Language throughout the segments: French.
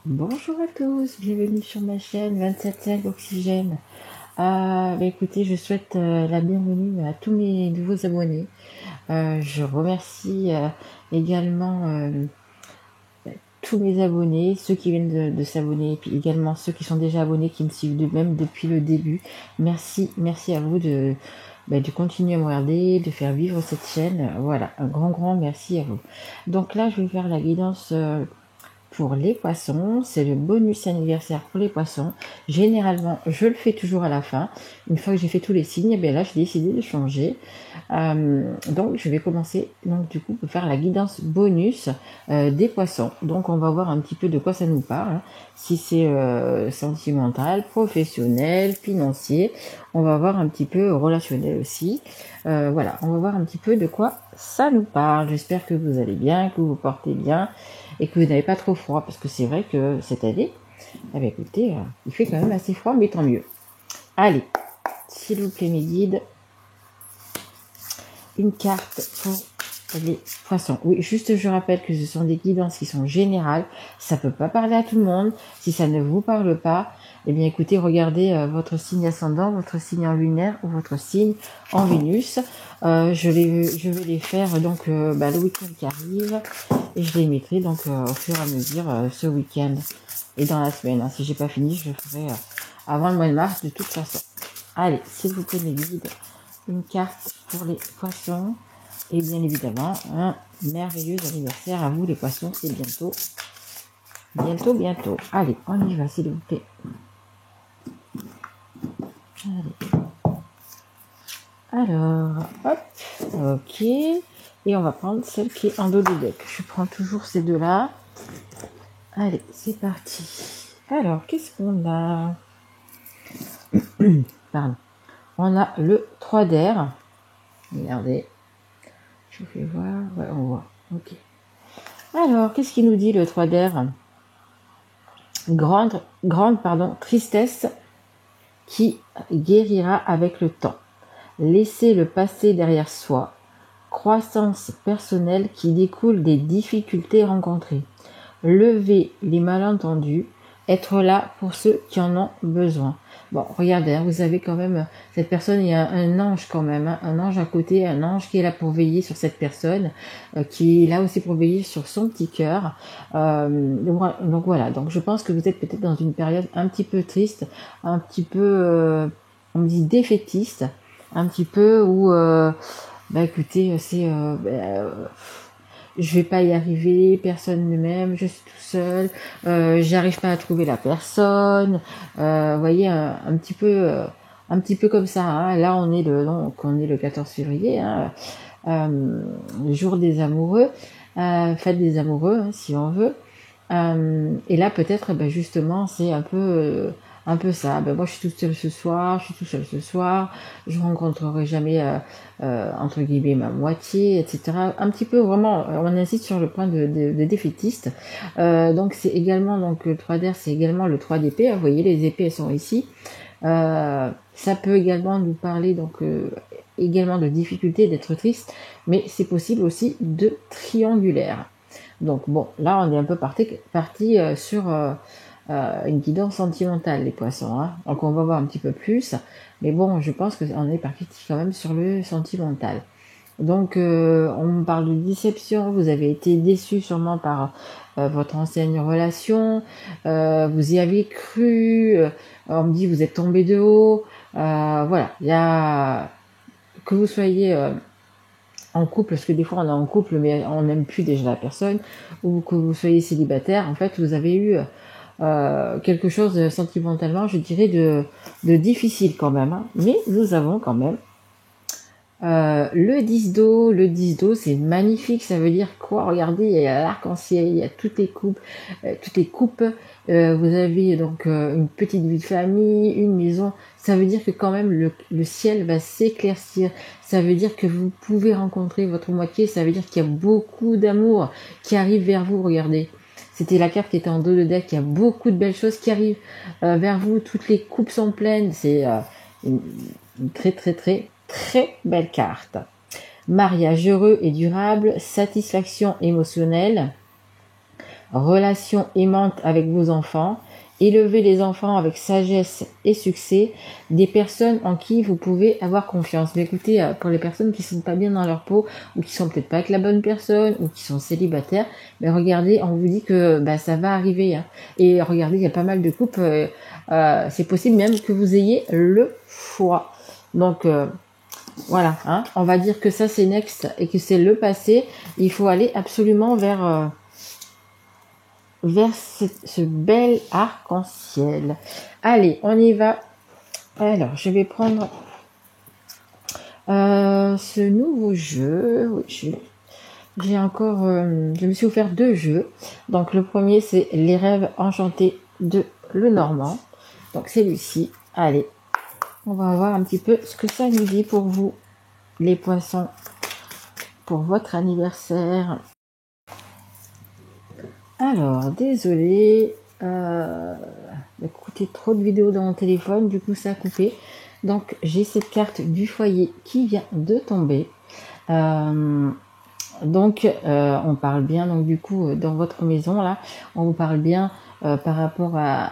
Bonjour à tous, bienvenue sur ma chaîne 27.5 Oxygène. Écoutez, je souhaite la bienvenue à tous mes nouveaux abonnés. Je remercie également tous mes abonnés, ceux qui viennent de s'abonner, et puis également ceux qui sont déjà abonnés, qui me suivent de même depuis le début. Merci à vous de continuer à me regarder, de faire vivre cette chaîne. Voilà, un grand merci à vous. Donc là, je vais faire la guidance pour les poissons. C'est le bonus anniversaire pour les poissons. Généralement, je le fais toujours à la fin. Une fois que j'ai fait tous les signes, et bien là, j'ai décidé de changer. Donc, je vais commencer donc du coup pour faire la guidance bonus des poissons. Donc, on va voir un petit peu de quoi ça nous parle. Si c'est sentimental, professionnel, financier. On va voir un petit peu relationnel aussi. Voilà, on va voir un petit peu de quoi ça nous parle. J'espère que vous allez bien, que vous vous portez bien et que vous n'avez pas trop froid, parce que c'est vrai que cette année, écoutez, il fait quand même assez froid, mais tant mieux. Allez, s'il vous plaît mes guides, une carte pour les poissons. Oui, juste je rappelle que ce sont des guidances qui sont générales, ça peut pas parler à tout le monde. Si ça ne vous parle pas, eh bien écoutez, regardez votre signe ascendant, votre signe en lunaire ou votre signe en Vénus. Je vais les faire donc le week-end qui arrive, et je les mettrai donc au fur et à mesure ce week-end et dans la semaine. Si j'ai pas fini, je le ferai avant le mois de mars de toute façon. Allez, s'il vous plaît mes guides, une carte pour les poissons. Et bien évidemment, un merveilleux anniversaire à vous les poissons, c'est bientôt. Bientôt. Allez, on y va s'il vous plaît. Allez. Alors, hop, ok. Et on va prendre celle qui est en dos du deck. Je prends toujours ces deux-là. Allez, c'est parti. Alors, qu'est-ce qu'on a? Pardon. On a le 3 d'air. Regardez. Je vous fais voir. Ouais, on voit. Ok. Alors, qu'est-ce qu'il nous dit le 3 d'air? Grande tristesse qui guérira avec le temps. Laissez le passé derrière soi. Croissance personnelle qui découle des difficultés rencontrées. Lever les malentendus. Être là pour ceux qui en ont besoin. Bon, regardez, vous avez quand même cette personne, il y a un ange quand même, un ange à côté, un ange qui est là pour veiller sur cette personne, qui est là aussi pour veiller sur son petit cœur. Donc voilà, donc je pense que vous êtes peut-être dans une période un petit peu triste, un petit peu, on me dit défaitiste, un petit peu où, écoutez, je vais pas y arriver, personne ne m'aime, je suis tout seul, j'arrive pas à trouver la personne, voyez, un petit peu comme ça, hein. Là on est le 14 février, hein, le jour des amoureux, fête des amoureux, hein, si on veut. Et là peut-être justement c'est un peu ça. Moi je suis toute seule ce soir, je rencontrerai jamais entre guillemets ma moitié, etc. Un petit peu vraiment, on insiste sur le point de défaitiste. Donc c'est également donc le 3 d'air, c'est également le 3 d'épée. Vous voyez les épées elles sont ici. Ça peut également nous parler donc également de difficulté d'être triste, mais c'est possible aussi de triangulaire. Donc bon, là on est un peu parti sur une guidance sentimentale les poissons, hein. Donc on va voir un petit peu plus, mais bon je pense qu'on est parti quand même sur le sentimental. Donc on parle de déception, vous avez été déçu sûrement par votre ancienne relation, vous y avez cru, on me dit vous êtes tombé de haut, voilà, il y a que vous soyez en couple, parce que des fois on est en couple mais on n'aime plus déjà la personne, ou que vous soyez célibataire, en fait vous avez eu quelque chose sentimentalement, je dirais, de difficile quand même, hein. Mais nous avons quand même le 10 d'eau. Le 10 d'eau, c'est magnifique, ça veut dire quoi? Regardez, il y a l'arc-en-ciel, il y a toutes les coupes, vous avez donc une petite vie de famille, une maison, ça veut dire que quand même le ciel va s'éclaircir, ça veut dire que vous pouvez rencontrer votre moitié, ça veut dire qu'il y a beaucoup d'amour qui arrive vers vous, regardez. C'était la carte qui était en dos de deck, il y a beaucoup de belles choses qui arrivent vers vous, toutes les coupes sont pleines, c'est une très belle carte. Mariage heureux et durable, satisfaction émotionnelle, relation aimante avec vos enfants, élever les enfants avec sagesse et succès, des personnes en qui vous pouvez avoir confiance. Mais écoutez, pour les personnes qui sont pas bien dans leur peau, ou qui sont peut-être pas avec la bonne personne, ou qui sont célibataires, mais regardez, on vous dit que ça va arriver. Hein. Et regardez, il y a pas mal de couples, c'est possible même que vous ayez le choix. Donc voilà, hein, on va dire que ça c'est next et que c'est le passé. Il faut aller absolument vers ce bel arc-en-ciel. Allez, on y va. Alors, je vais prendre ce nouveau jeu. Oui, j'ai encore... je me suis offert 2 jeux. Donc, le premier, c'est Les rêves enchantés de Lenormand. Donc, c'est celui-ci. Allez, on va voir un petit peu ce que ça nous dit pour vous, les poissons, pour votre anniversaire. Alors, désolé, écoutez, trop de vidéos dans mon téléphone, du coup ça a coupé. Donc j'ai cette carte du foyer qui vient de tomber. Donc on parle bien, donc du coup dans votre maison là, on vous parle bien par rapport à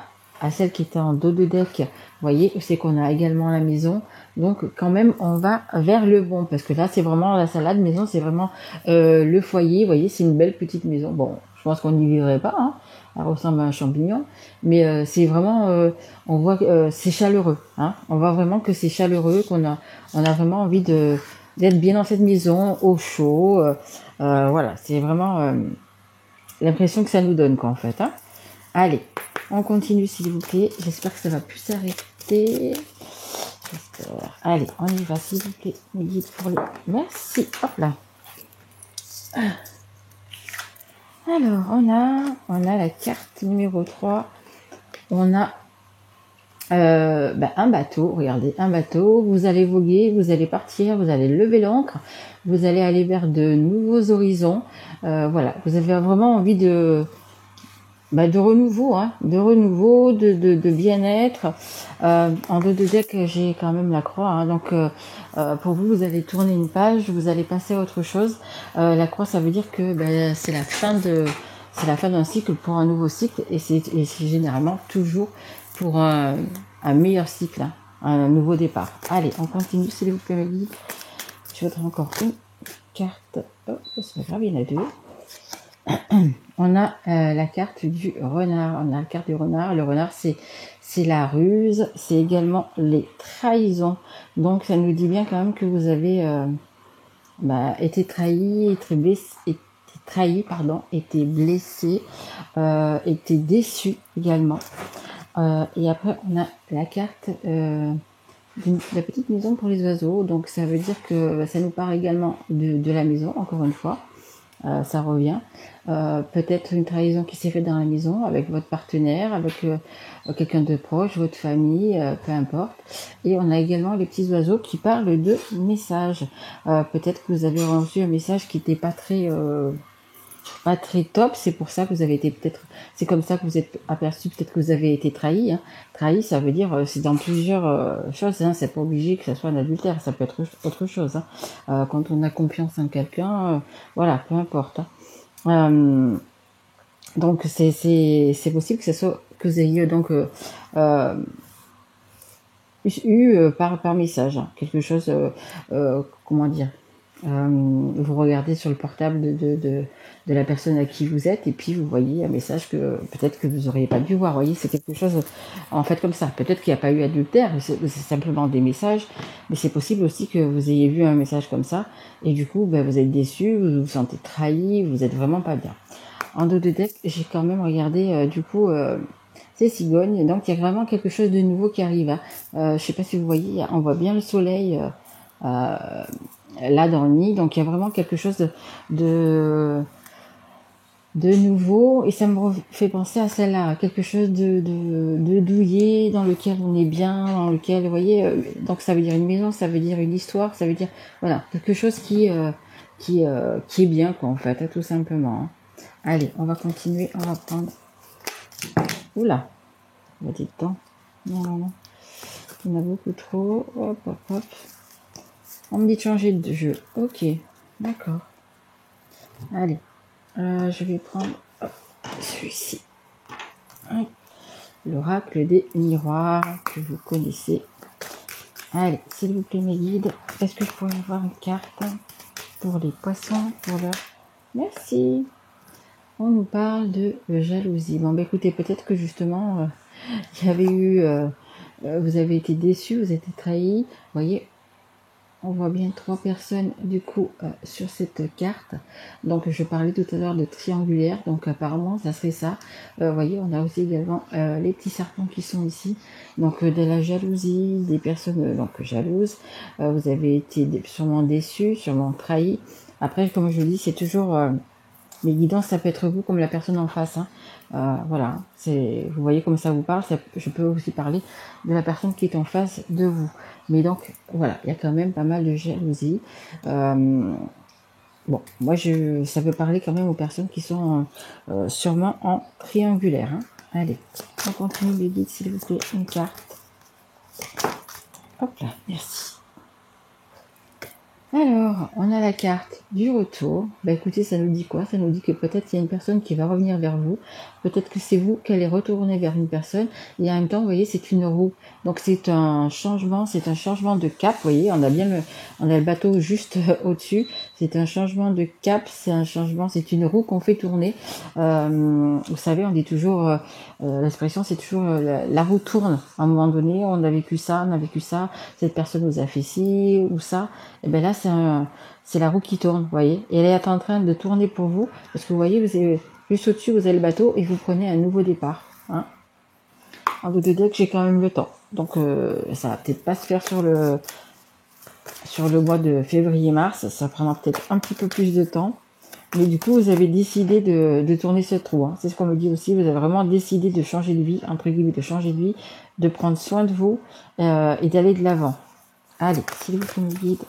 celle qui était en dos de deck. Vous voyez, c'est qu'on a également la maison. Donc quand même on va vers le bon, parce que là c'est vraiment la salade maison, c'est vraiment le foyer. Vous voyez, c'est une belle petite maison. Bon, je pense qu'on n'y vivrait pas, hein. Elle ressemble à un champignon, mais c'est vraiment, on voit que c'est chaleureux, hein. On voit vraiment que c'est chaleureux, on a vraiment envie d'être bien dans cette maison, au chaud. Voilà, c'est vraiment l'impression que ça nous donne, quoi, en fait. Hein. Allez, on continue, s'il vous plaît. J'espère que ça va plus s'arrêter. Allez, on y va, s'il vous plaît. Mes guides pour les... Merci. Hop là. Alors, on a la carte numéro 3. On a un bateau. Regardez, un bateau. Vous allez voguer, vous allez partir, vous allez lever l'ancre. Vous allez aller vers de nouveaux horizons. Voilà, vous avez vraiment envie de renouveau, hein, de bien-être. En dos de deck, j'ai quand même la croix, hein, donc pour vous, vous allez tourner une page, vous allez passer à autre chose. La croix, ça veut dire que c'est la fin d'un cycle pour un nouveau cycle, et c'est généralement toujours pour un meilleur cycle, hein, un nouveau départ. Allez, on continue, s'il vous plaît, mes guides. Je voudrais encore une carte. Oh, c'est pas grave, il y en a 2. On a la carte du renard. On a la carte du renard. Le renard, c'est la ruse. C'est également les trahisons. Donc, ça nous dit bien quand même que vous avez été trahi, été blessé, été déçu également. Et après, on a la carte la petite maison pour les oiseaux. Donc, ça veut dire que ça nous parle également de la maison, encore une fois. Ça revient. Peut-être une trahison qui s'est faite dans la maison avec votre partenaire, avec quelqu'un de proche, votre famille, peu importe. Et on a également les petits oiseaux qui parlent de messages. Peut-être que vous avez reçu un message qui n'était pas très top, c'est pour ça que vous avez été c'est comme ça que vous êtes aperçu, peut-être que vous avez été trahi. Hein. Trahi, ça veut dire, c'est dans plusieurs choses, hein. C'est pas obligé que ça soit un adultère, ça peut être autre chose. Hein. Quand on a confiance en quelqu'un, voilà, peu importe. Hein. Donc c'est possible que que vous ayez donc eu par message, hein, quelque chose, comment dire. Vous regardez sur le portable de la personne à qui vous êtes, et puis vous voyez un message que peut-être que vous auriez pas dû voir. Vous voyez, c'est quelque chose en fait comme ça. Peut-être qu'il n'y a pas eu adultère, c'est simplement des messages, mais c'est possible aussi que vous ayez vu un message comme ça, et du coup vous êtes déçu, vous vous sentez trahi, vous êtes vraiment pas bien. En dos de deck, j'ai quand même regardé ces cigognes, donc il y a vraiment quelque chose de nouveau qui arrive. Hein. Je sais pas si vous voyez, on voit bien le soleil là dans le nid, donc il y a vraiment quelque chose de nouveau, et ça me fait penser à celle-là, quelque chose de douillet, dans lequel on est bien, dans lequel, vous voyez, donc ça veut dire une maison, ça veut dire une histoire, ça veut dire, voilà, quelque chose qui est bien, quoi, en fait, hein, tout simplement. Hein. Allez, on va continuer, on va prendre, oula, on va dire temps, non, il y en a beaucoup trop, hop, hop, hop. On me dit de changer de jeu. Ok, d'accord. Allez, je vais prendre celui-ci. L'oracle des miroirs que vous connaissez. Allez, s'il vous plaît mes guides, est-ce que je pourrais avoir une carte pour les poissons, pour leur... Merci. On nous parle de jalousie. Bon, bah écoutez, peut-être que justement, il y avait eu... vous avez été déçus, vous avez été trahis. Vous voyez, on voit bien 3 personnes du coup sur cette carte. Donc je parlais tout à l'heure de triangulaire, donc apparemment ça serait ça. Vous voyez, on a aussi également les petits serpents qui sont ici. Donc de la jalousie, des personnes donc jalouses. Vous avez été sûrement déçus, sûrement trahis. Après, comme je dis, c'est toujours... les guidances, ça peut être vous comme la personne en face. Hein. Voilà, vous voyez comme ça vous parle. Je peux aussi parler de la personne qui est en face de vous. Mais donc, voilà, il y a quand même pas mal de jalousie. Bon, moi, ça peut parler quand même aux personnes qui sont sûrement en triangulaire. Hein. Allez, on continue les guides, s'il vous plaît, une carte. Hop là, merci. Alors, on a la carte du retour. Bah écoutez, ça nous dit quoi? Ça nous dit que peut-être il y a une personne qui va revenir vers vous. Peut-être que c'est vous qui allez retourner vers une personne. Et en même temps, vous voyez, c'est une roue. Donc c'est un changement de cap. Vous voyez, on a le bateau juste au-dessus. C'est un changement de cap. C'est une roue qu'on fait tourner. Vous savez, on dit toujours, l'expression, c'est toujours la roue tourne. À un moment donné, on a vécu ça. Cette personne nous a fait ci ou ça. Et bien là, c'est la roue qui tourne, vous voyez. Et elle est en train de tourner pour vous. Parce que vous voyez, vous avez, juste au-dessus, vous avez le bateau et vous prenez un nouveau départ. Hein. En vous de dire que j'ai quand même le temps. Donc, ça va peut-être pas se faire sur le mois de février-mars. Ça prendra peut-être un petit peu plus de temps. Mais du coup, vous avez décidé de tourner cette roue. Hein. C'est ce qu'on me dit aussi. Vous avez vraiment décidé de changer de vie, entre guillemets, de prendre soin de vous et d'aller de l'avant. Allez, s'il vous plaît, mes guides.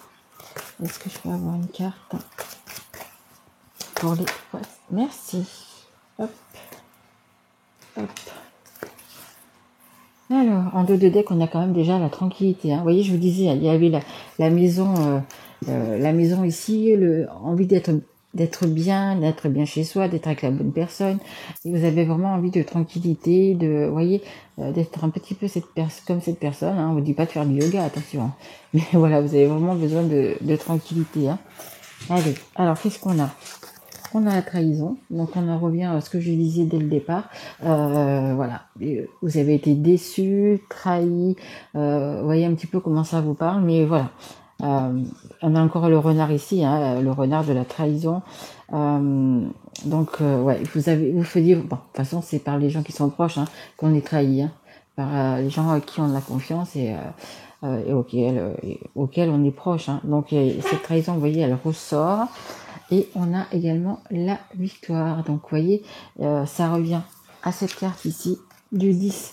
Est-ce que je peux avoir une carte pour les... Ouais, merci. Hop. Hop. Alors, en dos de deck, on a quand même déjà la tranquillité. Hein. Vous voyez, je vous disais, il y avait la maison ici, envie d'être bien chez soi, d'être avec la bonne personne. Et vous avez vraiment envie de tranquillité, vous voyez, d'être un petit peu comme cette personne. Hein. On vous dit pas de faire du yoga, attention. Hein. Mais voilà, vous avez vraiment besoin de tranquillité. Hein. Allez, alors qu'est-ce qu'on a? On a la trahison, donc on en revient à ce que je disais dès le départ. Voilà, vous avez été déçus, trahis. Vous voyez un petit peu comment ça vous parle, mais voilà. On a encore le renard ici, hein, le renard de la trahison. Donc, ouais, vous faisiez, bon, de toute façon, c'est par les gens qui sont proches hein, qu'on est trahi, hein, par les gens à qui on a confiance et auxquels on est proche. Hein. Donc, cette trahison, vous voyez, elle ressort. Et on a également la victoire. Donc, vous voyez, ça revient à cette carte ici du 10.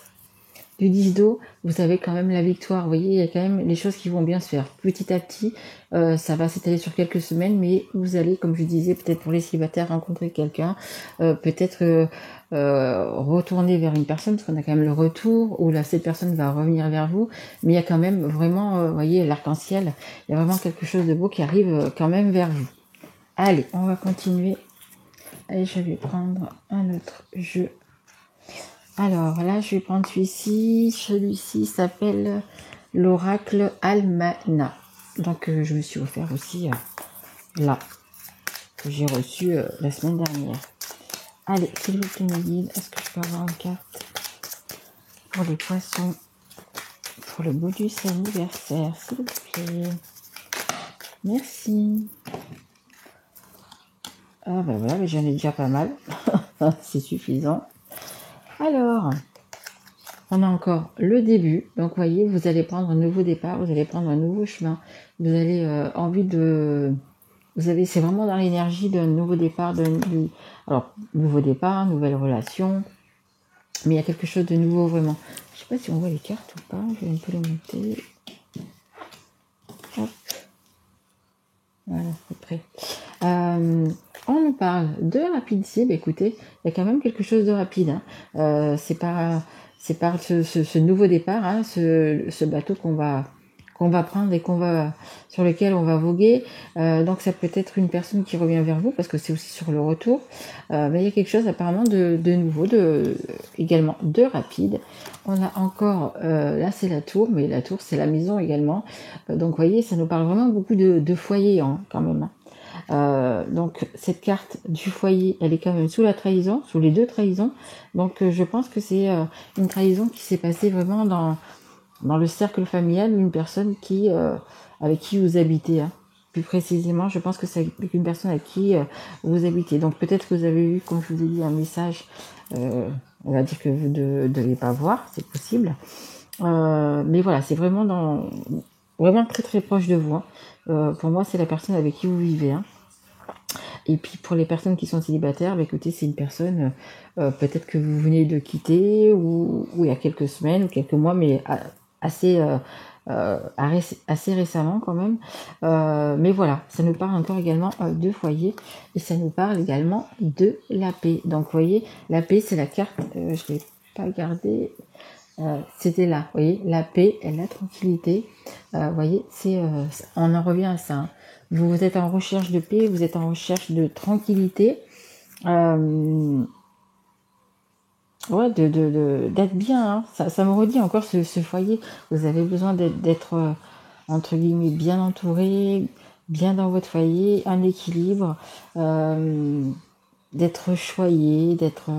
Du 10 d'eau, vous avez quand même la victoire. Vous voyez, il y a quand même les choses qui vont bien se faire. Petit à petit, ça va s'étaler sur quelques semaines, mais vous allez, comme je disais, peut-être pour les célibataires, rencontrer quelqu'un, peut-être retourner vers une personne, parce qu'on a quand même le retour, où là, cette personne va revenir vers vous, mais il y a quand même vraiment, vous voyez, l'arc-en-ciel, il y a vraiment quelque chose de beau qui arrive quand même vers vous. Allez, on va continuer. Allez, je vais prendre un autre jeu. Alors là, je vais prendre celui-ci. Celui-ci s'appelle l'oracle Almana. Donc, je me suis offert aussi là, que j'ai reçu la semaine dernière. Allez, s'il vous plaît, mes guides, est-ce que je peux avoir une carte pour les poissons, pour le bonus anniversaire, s'il vous plaît. Merci. Ah ben voilà, mais j'en ai déjà pas mal. C'est suffisant. Alors, on a encore le début. Donc, vous voyez, vous allez prendre un nouveau départ, vous allez prendre un nouveau chemin. Vous avez c'est vraiment dans l'énergie d'un nouveau départ, nouveau départ, nouvelle relation. Mais il y a quelque chose de nouveau, vraiment. Je sais pas si on voit les cartes ou pas. Je vais un peu les monter. Hop. Voilà, à peu près. On nous parle de rapidité. Bah, écoutez, il y a quand même quelque chose de rapide. Hein. C'est par ce nouveau départ, hein, ce bateau qu'on va qu'on va prendre et sur lequel on va voguer. Donc ça peut être une personne qui revient vers vous parce que c'est aussi sur le retour. Mais il y a quelque chose apparemment de nouveau, également de rapide. On a encore, là c'est la tour, mais la tour c'est la maison également. Donc vous voyez, ça nous parle vraiment beaucoup de foyer quand même. Donc cette carte du foyer, elle est quand même sous la trahison, sous les deux trahisons. Donc je pense que c'est une trahison qui s'est passée vraiment dans le cercle familial d'une personne avec qui vous habitez. Hein. Plus précisément, je pense que c'est avec une personne avec qui vous habitez. Donc peut-être que vous avez eu, comme je vous ai dit, un message, on va dire que vous ne devez pas voir, c'est possible. Mais voilà, c'est vraiment vraiment très très proche de vous. Hein. Pour moi, c'est la personne avec qui vous vivez. Hein. Et puis pour les personnes qui sont célibataires, bah, écoutez, c'est une personne peut-être que vous venez de quitter ou il y a quelques semaines ou quelques mois, mais assez assez récemment quand même. Mais voilà, ça nous parle encore également de foyer et ça nous parle également de la paix. Donc vous voyez, la paix c'est la carte, je l'ai pas gardée. C'était là, vous voyez, la paix et la tranquillité. Vous voyez, on en revient à ça. Hein. Vous êtes en recherche de paix, vous êtes en recherche de tranquillité. Ouais, d'être bien. Hein. Ça me redit encore ce foyer. Vous avez besoin d'être entre guillemets bien entouré, bien dans votre foyer, un équilibre, d'être choyé, d'être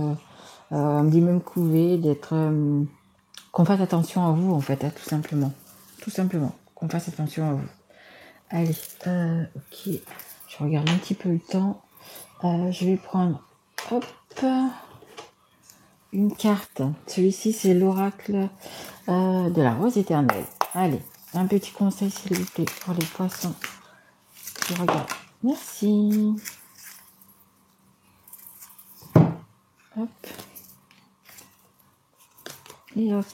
on me dit même couvé, qu'on fasse attention à vous en fait, hein, tout simplement, qu'on fasse attention à vous. Allez, ok, je regarde un petit peu le temps. Je vais prendre, hop, une carte. Celui-ci, c'est l'oracle de la rose éternelle. Allez, un petit conseil, s'il vous plaît, pour les poissons. Je regarde. Merci. Hop. Et hop.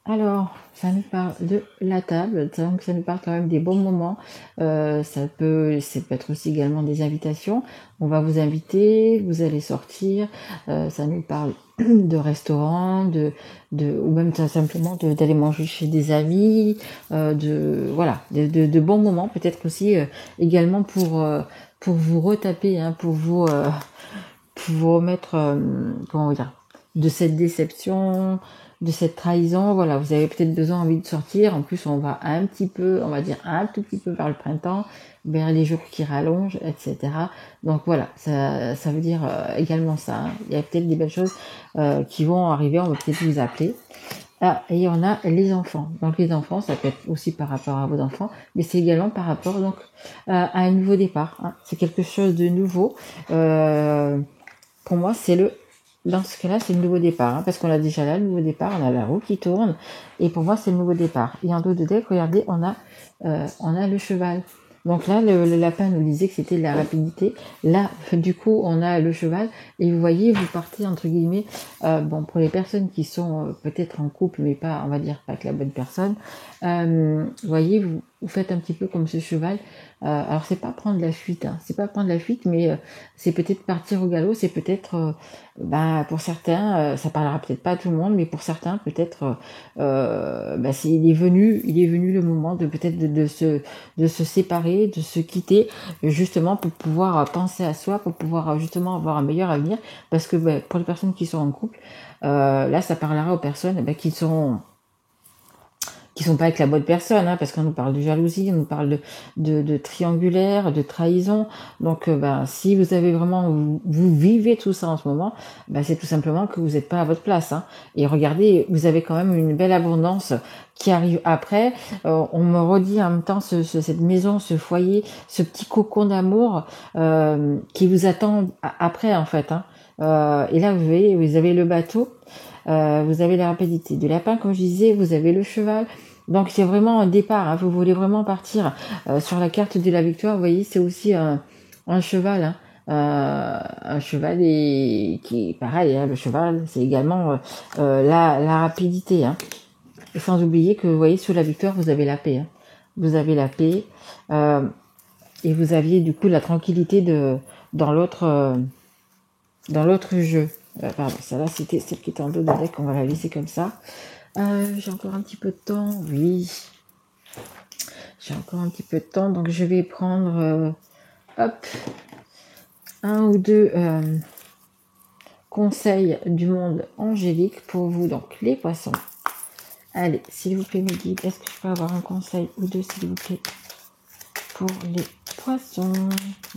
Alors, ça nous parle de la table, donc ça nous parle quand même des bons moments. Ça peut être aussi également des invitations. On va vous inviter, vous allez sortir. Ça nous parle de restaurants, ou même simplement d'aller manger chez des amis, de bons moments. Peut-être aussi également pour vous retaper, hein, pour vous remettre, comment dire, de cette déception, de cette trahison. Voilà, vous avez peut-être envie de sortir. En plus, on va un tout petit peu vers le printemps, vers les jours qui rallongent, etc. Donc voilà, ça veut dire également ça. Hein. Il y a peut-être des belles choses qui vont arriver. On va peut-être vous appeler. Ah, et on a les enfants. Donc les enfants, ça peut être aussi par rapport à vos enfants, mais c'est également par rapport donc à un nouveau départ. Hein. C'est quelque chose de nouveau. Pour moi, dans ce cas-là, c'est le nouveau départ, hein, parce qu'on a déjà là le nouveau départ, on a la roue qui tourne, et pour moi, c'est le nouveau départ. Et en dos de deck, regardez, on a le cheval. Donc là, le lapin nous disait que c'était de la rapidité. Là, du coup, on a le cheval, et vous voyez, vous partez, entre guillemets, pour les personnes qui sont peut-être en couple, mais pas, on va dire, pas avec la bonne personne, vous voyez, vous faites un petit peu comme ce cheval. Alors c'est pas prendre la fuite, hein. C'est pas prendre la fuite, mais c'est peut-être partir au galop, c'est peut-être, pour certains, ça parlera peut-être pas à tout le monde, mais pour certains peut-être, il est venu le moment de peut-être de se séparer, de se quitter, justement pour pouvoir penser à soi, pour pouvoir justement avoir un meilleur avenir, parce que pour les personnes qui sont en couple, là ça parlera aux personnes qui sont pas avec la bonne personne, hein, parce qu'on nous parle de jalousie, on nous parle de triangulaire, de trahison. Donc, si vous avez vraiment, vous vivez tout ça en ce moment, c'est tout simplement que vous n'êtes pas à votre place. Hein. Et regardez, vous avez quand même une belle abondance qui arrive après. On me redit en même temps cette maison, ce foyer, ce petit cocon d'amour qui vous attend après en fait. Hein. Et là, vous voyez, vous avez le bateau. Vous avez la rapidité du lapin, comme je disais, vous avez le cheval. Donc c'est vraiment un départ. Hein. Vous voulez vraiment partir sur la carte de la victoire. Vous voyez, c'est aussi un cheval. Hein. Un cheval qui est pareil. Hein. Le cheval, c'est également la rapidité. Hein. Et sans oublier que vous voyez, sur la victoire, vous avez la paix. Hein. Vous avez la paix. Et vous aviez du coup la tranquillité dans l'autre jeu. Pardon, celle-là, c'était celle qui était en dos de deck, on va la laisser comme ça. J'ai encore un petit peu de temps, oui. J'ai encore un petit peu de temps, donc je vais prendre hop, un ou deux conseils du monde angélique pour vous, donc les poissons. Allez, s'il vous plaît mes guides, est-ce que je peux avoir un conseil ou deux s'il vous plaît pour les poissons?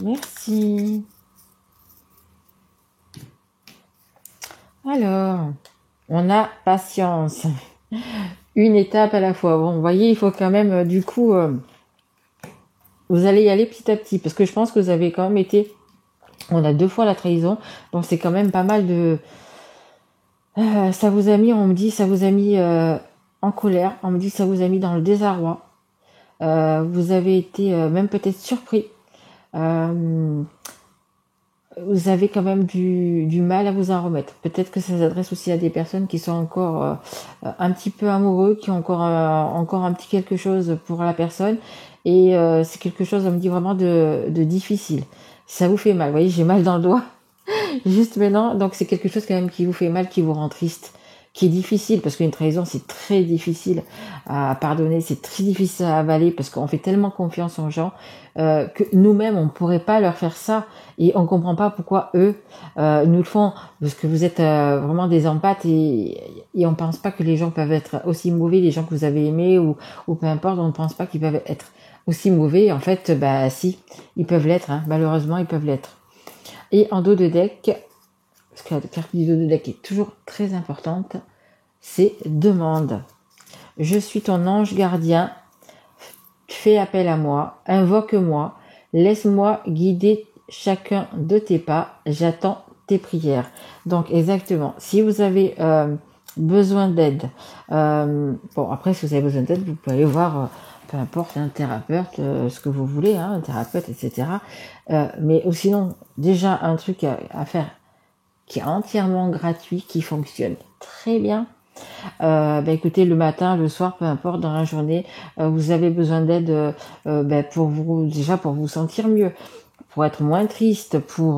Merci. Alors, on a patience. Une étape à la fois. Bon, vous voyez, il faut quand même, du coup, vous allez y aller petit à petit, parce que je pense que vous avez quand même été, on a 2 fois la trahison, donc c'est quand même pas mal de, ça vous a mis, on me dit, ça vous a mis en colère, on me dit, ça vous a mis dans le désarroi, vous avez été même peut-être surpris, vous avez quand même du mal à vous en remettre. Peut-être que ça s'adresse aussi à des personnes qui sont encore un petit peu amoureux, qui ont encore un petit quelque chose pour la personne. Et c'est quelque chose, on me dit vraiment de difficile. Ça vous fait mal, vous voyez, j'ai mal dans le doigt, juste maintenant. Donc c'est quelque chose quand même qui vous fait mal, qui vous rend triste, qui est difficile, parce qu'une trahison, c'est très difficile à pardonner, c'est très difficile à avaler, parce qu'on fait tellement confiance aux gens que nous-mêmes, on pourrait pas leur faire ça, et on comprend pas pourquoi eux nous le font, parce que vous êtes vraiment des empathes, et on pense pas que les gens peuvent être aussi mauvais, les gens que vous avez aimés, ou peu importe, on ne pense pas qu'ils peuvent être aussi mauvais. En fait, bah si, ils peuvent l'être, hein, malheureusement, ils peuvent l'être. Et en dos de deck, parce que la carte du dos de deck est toujours très importante, c'est demande. Je suis ton ange gardien, fais appel à moi, invoque-moi, laisse-moi guider chacun de tes pas, j'attends tes prières. Donc exactement, si vous avez besoin d'aide, bon après si vous avez besoin d'aide, vous pouvez aller voir peu importe un thérapeute, ce que vous voulez, hein, un thérapeute, etc. Mais sinon, déjà un truc à faire qui est entièrement gratuit, qui fonctionne très bien. Écoutez, le matin, le soir, peu importe, dans la journée, vous avez besoin d'aide pour vous, déjà pour vous sentir mieux, pour être moins triste, pour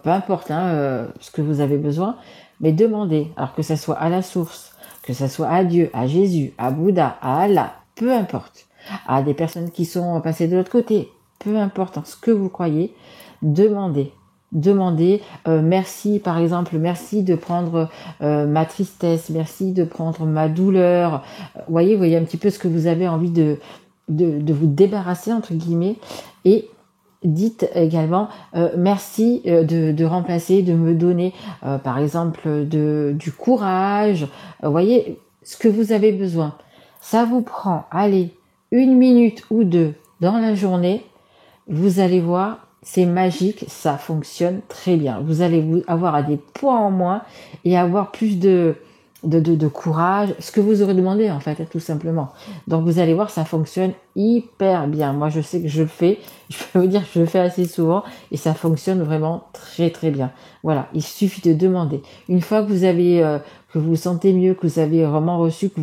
peu importe ce que vous avez besoin, mais demandez, alors que ça soit à la source, que ça soit à Dieu, à Jésus, à Bouddha, à Allah, peu importe, à des personnes qui sont passées de l'autre côté, peu importe en ce que vous croyez, demandez. Merci, par exemple, merci de prendre ma tristesse, merci de prendre ma douleur. Voyez un petit peu ce que vous avez envie de vous débarrasser, entre guillemets, et dites également merci de remplacer, de me donner, par exemple, du courage. Voyez ce que vous avez besoin. Ça vous prend, allez, 1 minute ou 2 dans la journée, vous allez voir, c'est magique, ça fonctionne très bien. Vous allez avoir des poids en moins et avoir plus de courage, ce que vous aurez demandé en fait, tout simplement. Donc vous allez voir, ça fonctionne hyper bien. Moi je sais que je le fais, je peux vous dire que je le fais assez souvent et ça fonctionne vraiment très très bien. Voilà, il suffit de demander. Une fois que vous avez, que vous vous sentez mieux, que vous avez vraiment reçu, que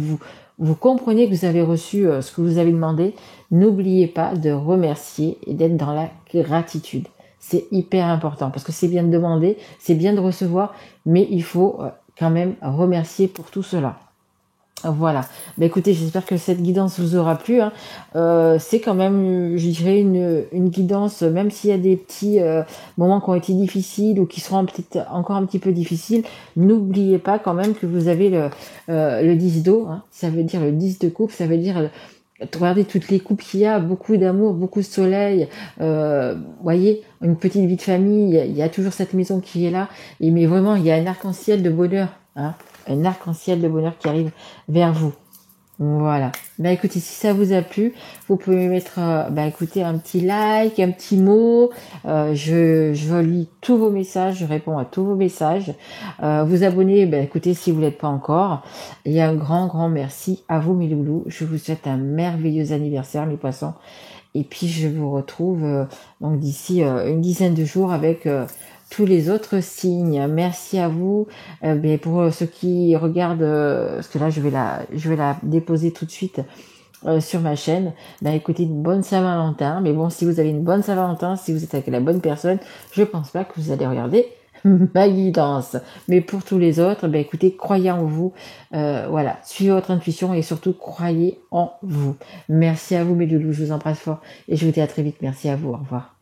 vous comprenez que vous avez reçu ce que vous avez demandé, n'oubliez pas de remercier et d'être dans la gratitude. C'est hyper important parce que c'est bien de demander, c'est bien de recevoir, mais il faut quand même remercier pour tout cela. Voilà. Écoutez, j'espère que cette guidance vous aura plu. C'est quand même, je dirais, une guidance, même s'il y a des petits moments qui ont été difficiles ou qui seront peut-être encore un petit peu difficiles, n'oubliez pas quand même que vous avez le 10 d'eau, hein. Ça veut dire le 10 de coupe, ça veut dire regardez toutes les coupes qu'il y a, beaucoup d'amour, beaucoup de soleil, voyez, une petite vie de famille, il y a toujours cette maison qui est là, mais vraiment il y a un arc-en-ciel de bonheur, hein, un arc-en-ciel de bonheur qui arrive vers vous. Voilà. Écoutez, si ça vous a plu, vous pouvez mettre écoutez, un petit like, un petit mot. Je lis tous vos messages, je réponds à tous vos messages. Vous abonner, écoutez, si vous l'êtes pas encore. Et un grand merci à vous mes loulous. Je vous souhaite un merveilleux anniversaire mes poissons. Et puis je vous retrouve donc d'ici une dizaine de jours avec tous les autres signes. Merci à vous. Pour ceux qui regardent, parce que là je vais la déposer tout de suite sur ma chaîne. Écoutez, une bonne Saint-Valentin. Mais bon, si vous avez une bonne Saint-Valentin, si vous êtes avec la bonne personne, je pense pas que vous allez regarder ma guidance. Mais pour tous les autres, ben écoutez, croyez en vous, voilà, suivez votre intuition et surtout croyez en vous. Merci à vous mes loulous, je vous embrasse fort et je vous dis à très vite. Merci à vous, au revoir.